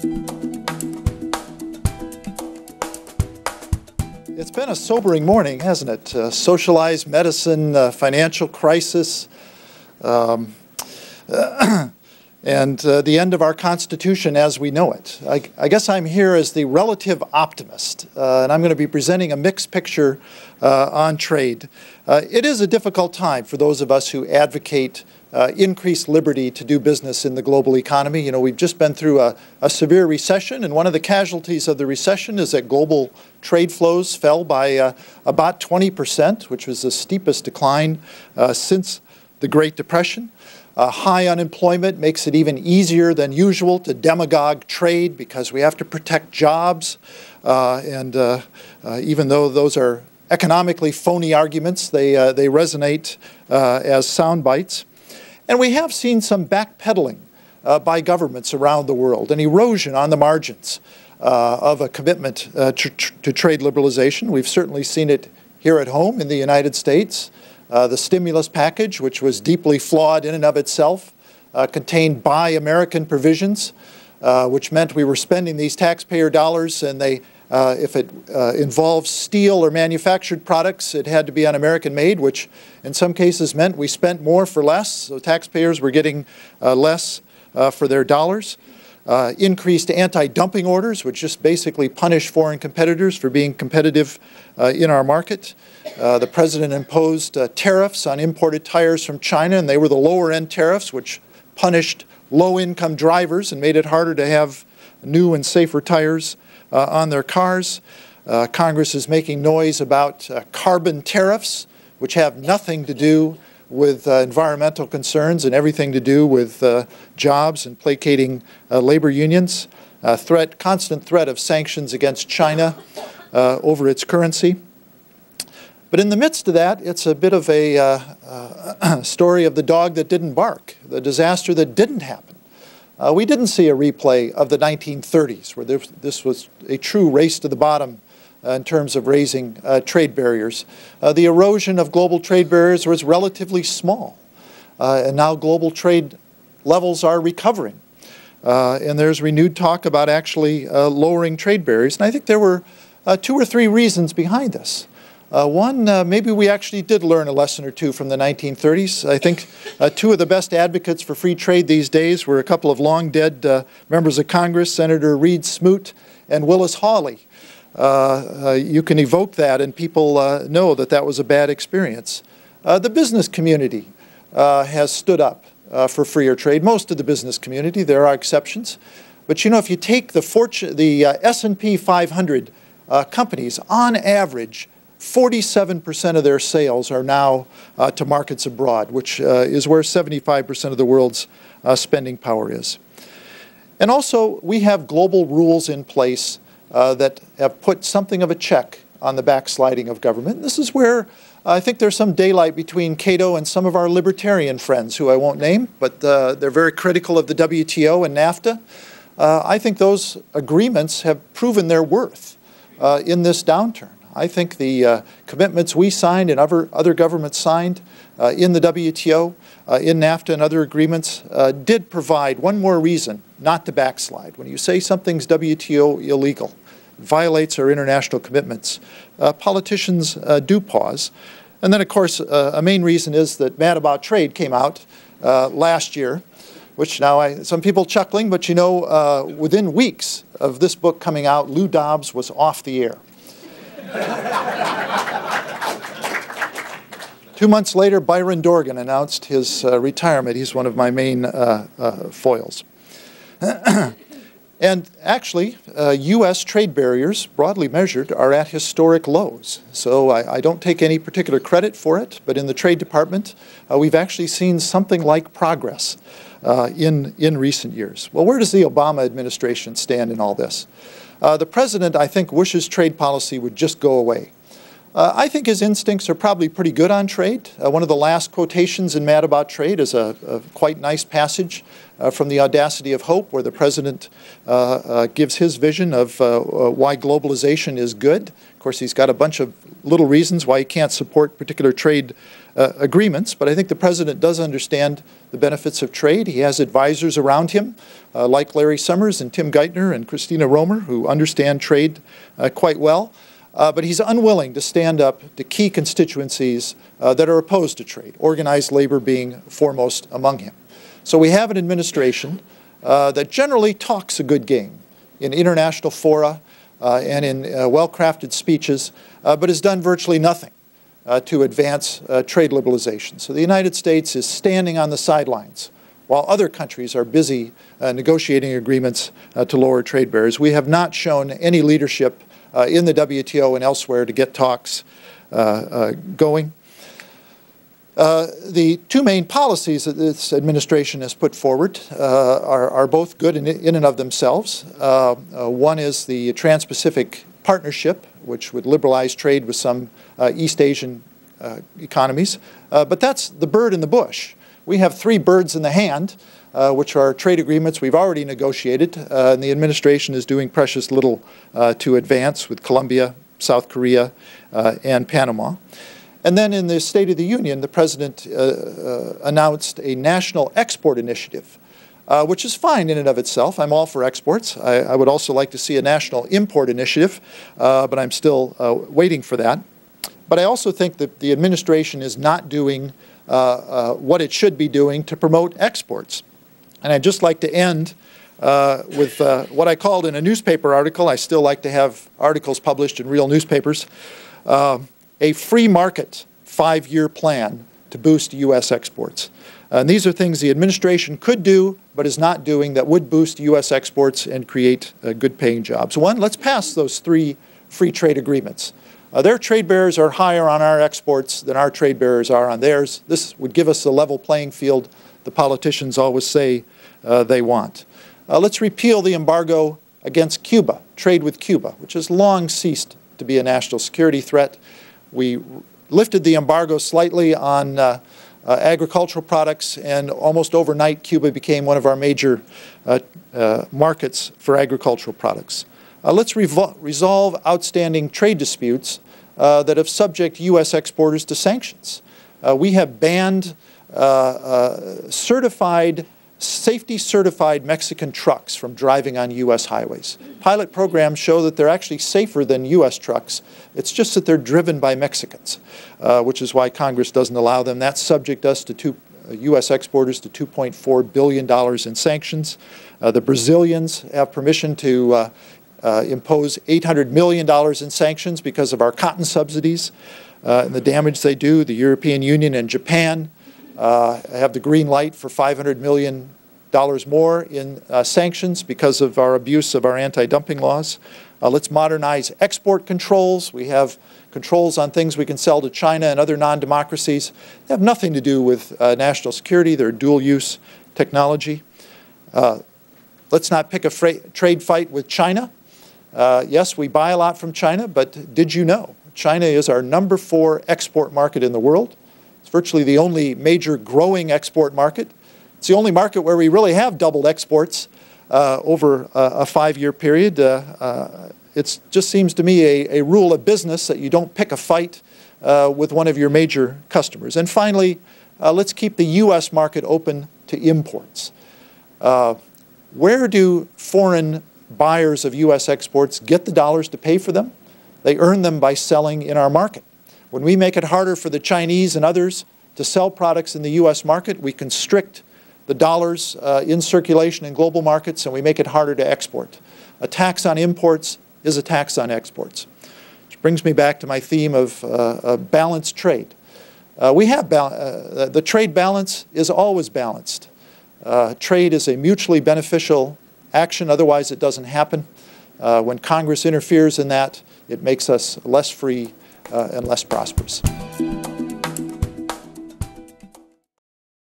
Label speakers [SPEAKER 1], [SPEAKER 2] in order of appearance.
[SPEAKER 1] It's been a sobering morning, hasn't it? Socialized medicine, financial crisis, and the end of our Constitution as we know it. I guess I'm here as the relative optimist, and I'm going to be presenting a mixed picture on trade. It is a difficult time for those of us who advocate increased liberty to do business in the global economy. You know, we've just been through a severe recession, and one of the casualties of the recession is that global trade flows fell by about 20%, which was the steepest decline since the Great Depression. High unemployment makes it even easier than usual to demagogue trade because we have to protect jobs. Even though those are economically phony arguments, they resonate as sound bites. And we have seen some backpedaling by governments around the world, an erosion on the margins of a commitment to trade liberalization. We've certainly seen it here at home in the United States. The stimulus package, which was deeply flawed in and of itself, contained Buy American provisions, which meant we were spending these taxpayer dollars, and if it involves steel or manufactured products, it had to be on American made, which in some cases meant we spent more for less, so taxpayers were getting less for their dollars. Increased anti-dumping orders, which just basically punish foreign competitors for being competitive in our market. The President imposed tariffs on imported tires from China, and they were the lower-end tariffs, which punished low-income drivers and made it harder to have new and safer tires on their cars. Congress is making noise about carbon tariffs, which have nothing to do with environmental concerns and everything to do with jobs and placating labor unions. Constant threat of sanctions against China over its currency. But in the midst of that, it's a bit of a story of the dog that didn't bark, the disaster that didn't happen. We didn't see a replay of the 1930s, where this was a true race to the bottom in terms of raising trade barriers. The erosion of global trade barriers was relatively small, and now global trade levels are recovering. And there's renewed talk about actually lowering trade barriers. And I think there were 2 or 3 reasons behind this. One, maybe we actually did learn a lesson or two from the 1930s. I think 2 of the best advocates for free trade these days were a couple of long-dead members of Congress, Senator Reed Smoot and Willis Hawley. You can evoke that, and people know that that was a bad experience. The business community has stood up for freer trade. Most of the business community, there are exceptions. But you know, if you take the S&P 500 companies, on average, 47% of their sales are now to markets abroad, which is where 75% of the world's spending power is. And also, we have global rules in place that have put something of a check on the backsliding of government. This is where I think there's some daylight between Cato and some of our libertarian friends, who I won't name, but they're very critical of the WTO and NAFTA. I think those agreements have proven their worth in this downturn. I think the commitments we signed and other governments signed in the WTO, in NAFTA and other agreements did provide one more reason not to backslide. When you say something's WTO illegal, violates our international commitments, politicians do pause. And then, of course, a main reason is that Mad About Trade came out last year, which now some people chuckling, but you know, within weeks of this book coming out, Lou Dobbs was off the air. 2 months later, Byron Dorgan announced his retirement. He's one of my main foils. And actually, U.S. trade barriers, broadly measured, are at historic lows. So I don't take any particular credit for it, but in the Trade Department, we've actually seen something like progress in recent years. Well, where does the Obama administration stand in all this? The President, I think, wishes trade policy would just go away. I think his instincts are probably pretty good on trade. One of the last quotations in Mad About Trade is a quite nice passage from The Audacity of Hope, where the president gives his vision of why globalization is good. Of course, he's got a bunch of little reasons why he can't support particular trade agreements, but I think the president does understand the benefits of trade. He has advisors around him, like Larry Summers and Tim Geithner and Christina Romer, who understand trade quite well. But he's unwilling to stand up to key constituencies that are opposed to trade, organized labor being foremost among him. So we have an administration that generally talks a good game in international fora and in well-crafted speeches, but has done virtually nothing to advance trade liberalization. So the United States is standing on the sidelines while other countries are busy negotiating agreements to lower trade barriers. We have not shown any leadership in the WTO and elsewhere to get talks going. The two main policies that this administration has put forward are both good in and of themselves. One is the Trans-Pacific Partnership, which would liberalize trade with some East Asian economies. But that's the bird in the bush. We have three birds in the hand, which are trade agreements we've already negotiated, and the administration is doing precious little to advance with Colombia, South Korea, and Panama. And then in the State of the Union, the President announced a national export initiative, which is fine in and of itself. I'm all for exports. I would also like to see a national import initiative, but I'm still waiting for that. But I also think that the administration is not doing what it should be doing to promote exports. And I'd just like to end with what I called in a newspaper article. I still like to have articles published in real newspapers. A free market 5-year plan to boost U.S. exports. And these are things the administration could do but is not doing that would boost U.S. exports and create good paying jobs. One, let's pass those 3 free trade agreements. Their trade barriers are higher on our exports than our trade barriers are on theirs. This would give us a level playing field the politicians always say they want. Let's repeal the embargo against Cuba, trade with Cuba, which has long ceased to be a national security threat. We lifted the embargo slightly on agricultural products, and almost overnight Cuba became one of our major markets for agricultural products. Let's resolve outstanding trade disputes that have subject U.S. exporters to sanctions. We have banned safety-certified Mexican trucks from driving on U.S. highways. Pilot programs show that they're actually safer than U.S. trucks. It's just that they're driven by Mexicans, which is why Congress doesn't allow them. That subject us to U.S. exporters to $2.4 billion in sanctions. The Brazilians have permission to impose $800 million in sanctions because of our cotton subsidies and the damage they do. The European Union and Japan have the green light for $500 million more in sanctions because of our abuse of our anti-dumping laws. Let's modernize export controls. We have controls on things we can sell to China and other non-democracies. They have nothing to do with national security. They're dual-use technology. Let's not pick a trade fight with China. Yes, we buy a lot from China, but did you know China is our #4 export market in the world? It's virtually the only major growing export market. It's the only market where we really have doubled exports over a 5-year period. It just seems to me a rule of business that you don't pick a fight with one of your major customers. And finally, let's keep the U.S. market open to imports. Where do foreign buyers of U.S. exports get the dollars to pay for them? They earn them by selling in our market. When we make it harder for the Chinese and others to sell products in the U.S. market, we constrict the dollars in circulation in global markets, and we make it harder to export. A tax on imports is a tax on exports. Which brings me back to my theme of balanced trade. The trade balance is always balanced. Trade is a mutually beneficial action, otherwise it doesn't happen. When Congress interferes in that, it makes us less free and less prosperous.